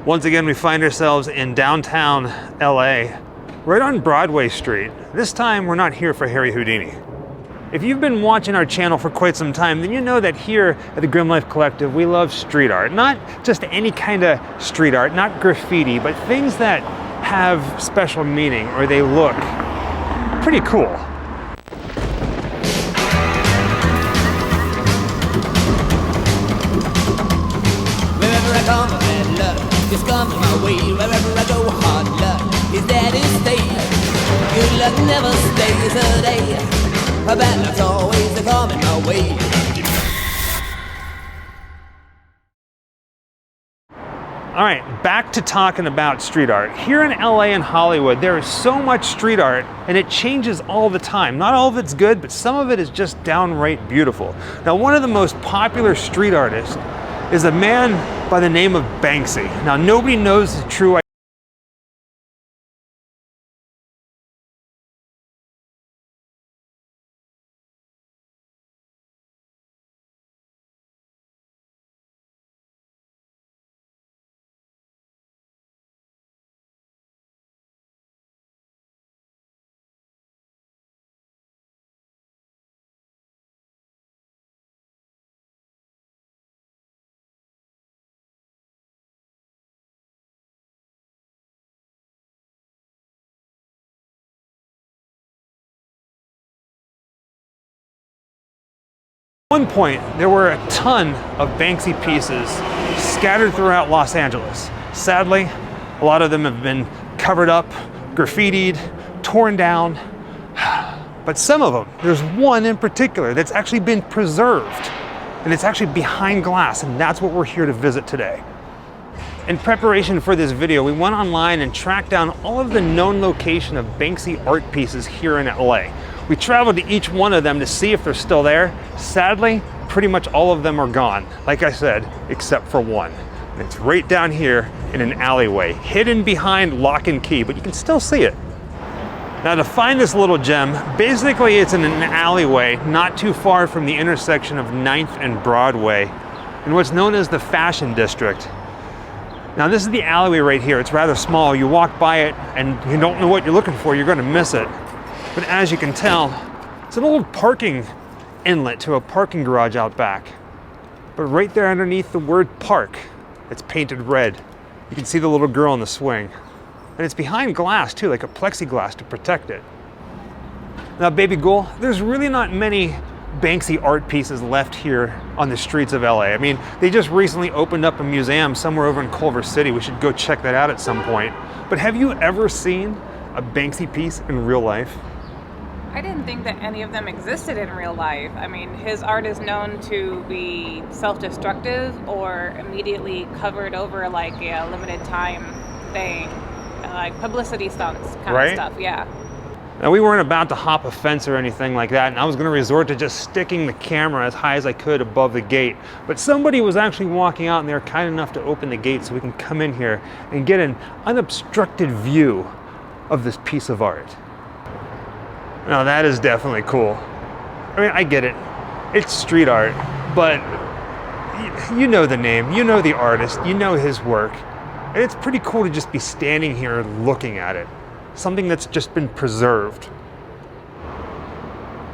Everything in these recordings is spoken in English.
Once again, we find ourselves in downtown LA, right on Broadway Street. This time, we're not here for Harry Houdini. If you've been watching our channel for quite some time, then you know that here at the Grimm Life Collective, we love street art. Not just any kind of street art, not graffiti, but things that have special meaning or they look pretty cool. Wherever I come, bad luck is coming my way. Wherever I go, hard luck is there to stay. Good luck never stays a day. A bad luck's always coming my way. All right, back to talking about street art. Here in LA and Hollywood, there is so much street art and it changes all the time. Not all of it's good, but some of it is just downright beautiful. Now, one of the most popular street artists is a man by the name of Banksy. Now, nobody knows the true identity. At one point, there were a ton of Banksy pieces scattered throughout Los Angeles. Sadly, a lot of them have been covered up, graffitied, torn down. But some of them, there's one in particular that's actually been preserved, and it's actually behind glass, and that's what we're here to visit today. In preparation for this video, we went online and tracked down all of the known location of Banksy art pieces here in LA. We traveled to each one of them to see if they're still there. Sadly, pretty much all of them are gone, like I said, except for one. And it's right down here in an alleyway, hidden behind lock and key, but you can still see it. Now, to find this little gem, basically it's in an alleyway not too far from the intersection of 9th and Broadway in what's known as the Fashion District. Now, this is the alleyway right here. It's rather small. You walk by it and you don't know what you're looking for, you're gonna miss it. But as you can tell, it's an old parking inlet to a parking garage out back. But right there underneath the word park, it's painted red. You can see the little girl in the swing. And it's behind glass too, like a plexiglass to protect it. Now, baby ghoul, there's really not many Banksy art pieces left here on the streets of LA. I mean, they just recently opened up a museum somewhere over in Culver City. We should go check that out at some point. But have you ever seen a Banksy piece in real life? I didn't think that any of them existed in real life. I mean, his art is known to be self-destructive or immediately covered over like a limited time thing, like publicity stunts kind of stuff, yeah. Now, we weren't about to hop a fence or anything like that, and I was going to resort to just sticking the camera as high as I could above the gate. But somebody was actually walking out and they were kind enough to open the gate so we can come in here and get an unobstructed view of this piece of art. Now, that is definitely cool. I mean, I get it. It's street art, but you know the name, you know the artist, you know his work. And it's pretty cool to just be standing here looking at it. Something that's just been preserved.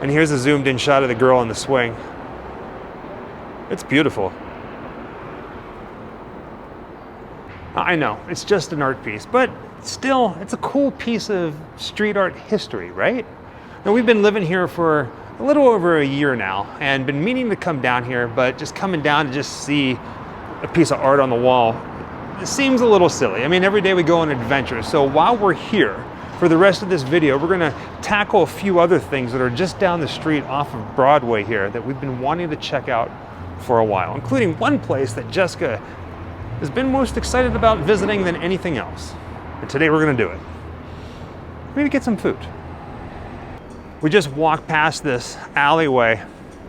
And here's a zoomed in shot of the girl in the swing. It's beautiful. I know, it's just an art piece, but still, it's a cool piece of street art history, right? Now, we've been living here for a little over a year now and been meaning to come down here, but just coming down to just see a piece of art on the wall, it seems a little silly. I mean, every day we go on adventures. So while we're here, for the rest of this video, we're gonna tackle a few other things that are just down the street off of Broadway here that we've been wanting to check out for a while, including one place that Jessica has been most excited about visiting than anything else. And today we're gonna do it. Maybe get some food. We just walked past this alleyway,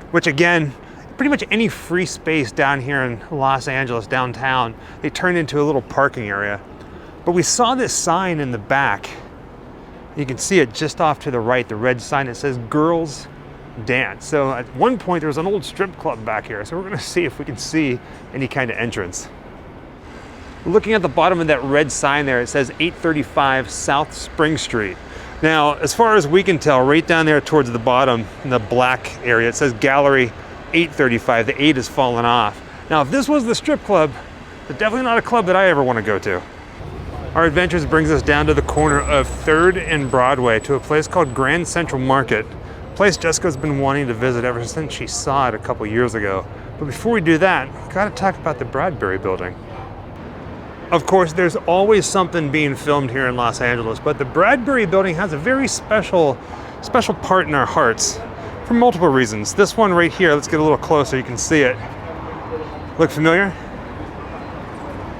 which again, pretty much any free space down here in Los Angeles, downtown, they turned into a little parking area. But we saw this sign in the back. You can see it just off to the right, the red sign that says Girls Dance. So at one point there was an old strip club back here. So we're gonna see if we can see any kind of entrance. Looking at the bottom of that red sign there, it says 835 South Spring Street. Now, as far as we can tell, right down there towards the bottom, in the black area, it says Gallery 835. The 8 has fallen off. Now, if this was the strip club, it's definitely not a club that I ever want to go to. Our adventures brings us down to the corner of 3rd and Broadway to a place called Grand Central Market. A place Jessica's been wanting to visit ever since she saw it a couple years ago. But before we do that, we've got to talk about the Bradbury building. Of course, there's always something being filmed here in Los Angeles, but the Bradbury building has a very special part in our hearts for multiple reasons. This one right here, let's get a little closer, you can see it. Look familiar?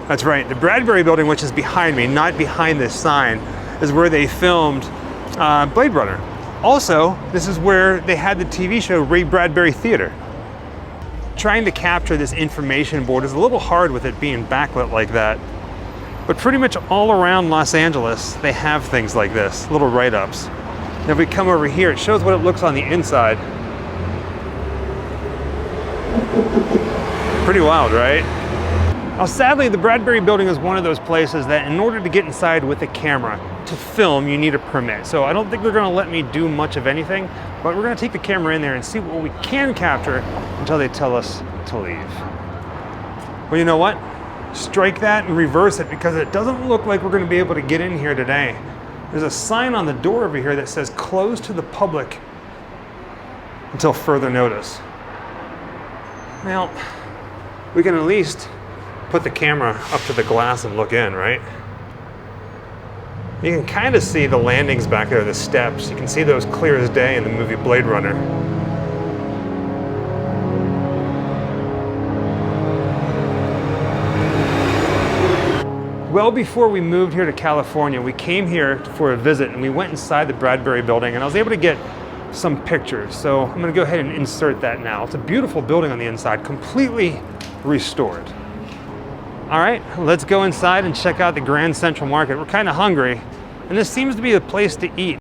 That's right, the Bradbury building, which is behind me, not behind this sign, is where they filmed Blade Runner. Also, this is where they had the TV show Ray Bradbury Theater. Trying to capture this information board is a little hard with it being backlit like that. But pretty much all around Los Angeles, they have things like this, little write-ups. Now if we come over here, it shows what it looks on the inside. Pretty wild, right? Now sadly, the Bradbury building is one of those places that in order to get inside with a camera to film, you need a permit. So I don't think they're gonna let me do much of anything, but we're gonna take the camera in there and see what we can capture until they tell us to leave. Well, you know what? Strike that and reverse it because it doesn't look like we're gonna be able to get in here today. There's a sign on the door over here that says closed to the public until further notice. Now, we can at least put the camera up to the glass and look in, right? You can kind of see the landings back there, the steps. You can see those clear as day in the movie Blade Runner. Well before we moved here to California, we came here for a visit and we went inside the Bradbury building and I was able to get some pictures. So I'm gonna go ahead and insert that now. It's a beautiful building on the inside, completely restored. All right, let's go inside and check out the Grand Central Market. We're kind of hungry and this seems to be the place to eat.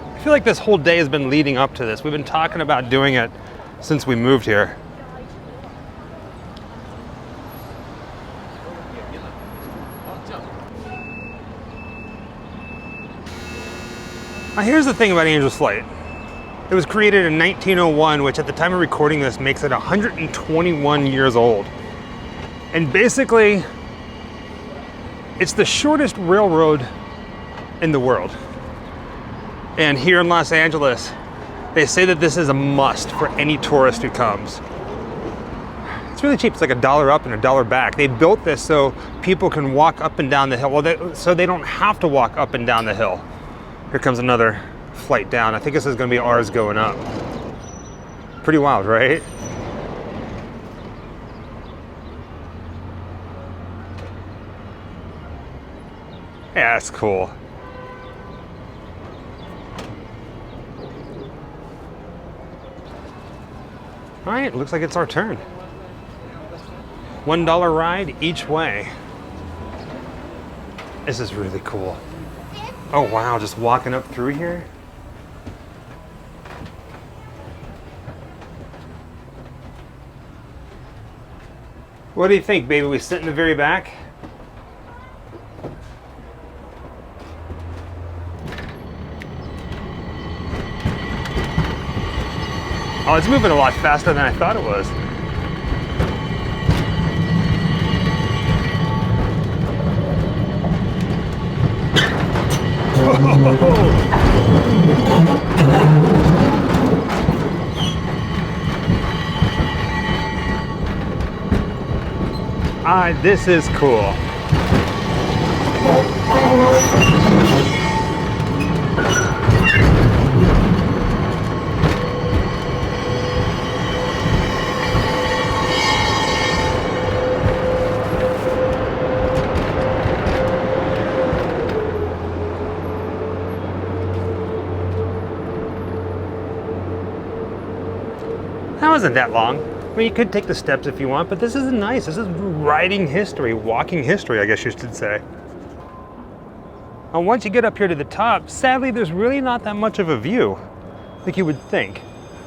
I feel like this whole day has been leading up to this. We've been talking about doing it since we moved here. Now here's the thing about Angel's Flight. It was created in 1901, which at the time of recording this makes it 121 years old. And basically, it's the shortest railroad in the world. And here in Los Angeles, they say that this is a must for any tourist who comes. It's really cheap, it's like $1 up and $1 back. They built this so people can walk up and down the hill. Well, so they don't have to walk up and down the hill. Here comes another flight down. I think this is gonna be ours going up. Pretty wild, right? Yeah, that's cool. All right, looks like it's our turn. $1 ride each way. This is really cool. Oh wow, just walking up through here. What do you think, baby? We sit in the very back? Oh, it's moving a lot faster than I thought it was. This is cool. wasn't that long. I mean, you could take the steps if you want, but this is nice. This is riding history, walking history, I guess you should say. And once you get up here to the top, sadly, there's really not that much of a view, like you would think.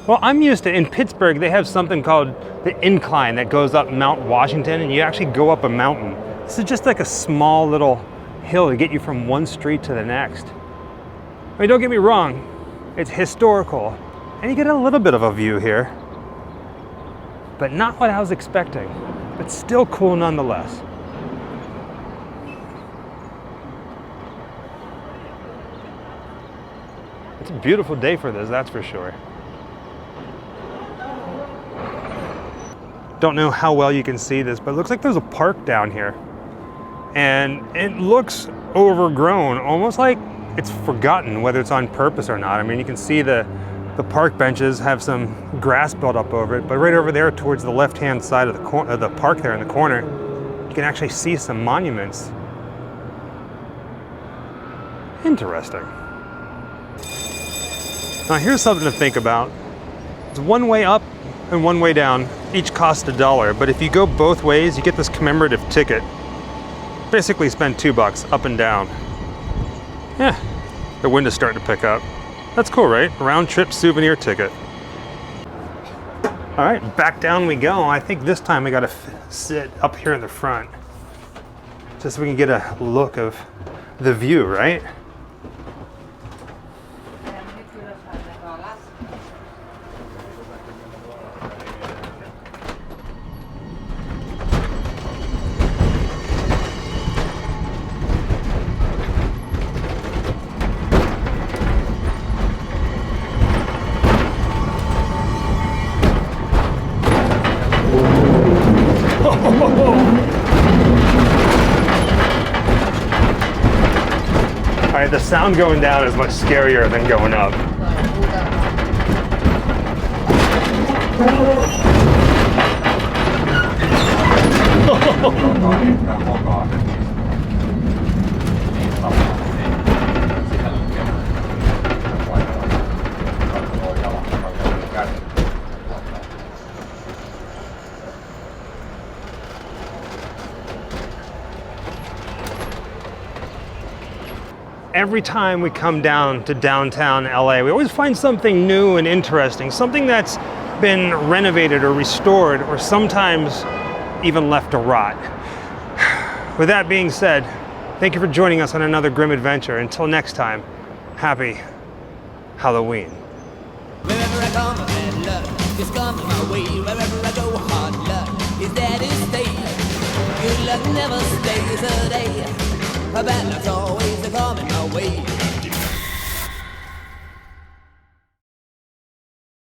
Well, I'm used to, in Pittsburgh, they have something called the incline that goes up Mount Washington, and you actually go up a mountain. This is just like a small little hill to get you from one street to the next. I mean, don't get me wrong, it's historical, and you get a little bit of a view here, but not what I was expecting, but still cool nonetheless. It's a beautiful day for this, that's for sure. Don't know how well you can see this, but it looks like there's a park down here. And it looks overgrown, almost like it's forgotten whether it's on purpose or not. I mean, you can see the park benches have some grass built up over it, but right over there towards the left-hand side of the park there in the corner, you can actually see some monuments. Interesting. Now here's something to think about. It's one way up and one way down. Each cost $1, but if you go both ways, you get this commemorative ticket. Basically spend $2 up and down. Yeah, the wind is starting to pick up. That's cool, right? Round trip souvenir ticket. All right, back down we go. I think this time we gotta sit up here in the front, just so we can get a look of the view, right? All right, the sound going down is much scarier than going up. Every time we come down to downtown LA, we always find something new and interesting, something that's been renovated or restored, or sometimes even left to rot. With that being said, thank you for joining us on another Grimm adventure. Until next time, happy Halloween. Wherever I come, bad luck just comes my way. Wherever I go, hard luck is there to stay. Good luck never stays a day. A bad luck's always coming my way.